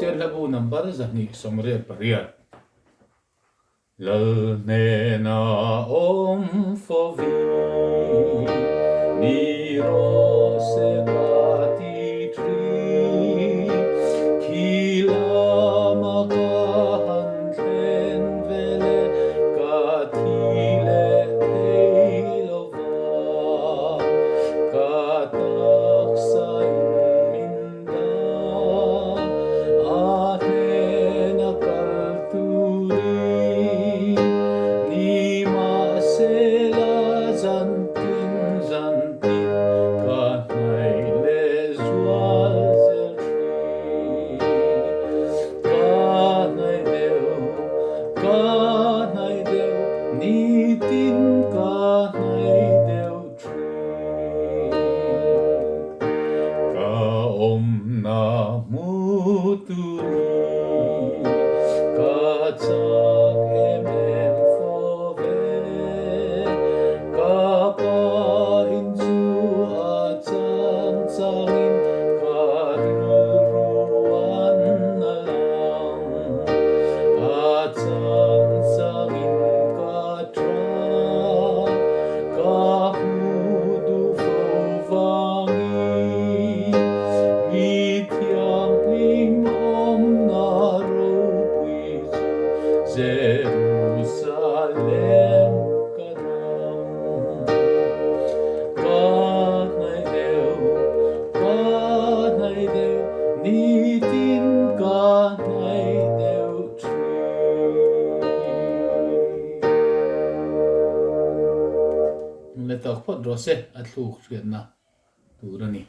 chen la bu number zani somre pariat lal ne na om for vi ni rose pati tree kila makahan vele katile teilova katak sa minda ate nakalturi ni masela zantin zantin kanay lezual zeltri kanay deo nitin kanay deo tree kaom na muturi katsak emem fove kapahinsu atsang tsangin karuruan na lang atsang tsangin katra kahudu fovangi Mityang ling om naropiso Jerusalem kadam Kanay Deo nitin kanay Deo tree Letak pot rose at luk na turani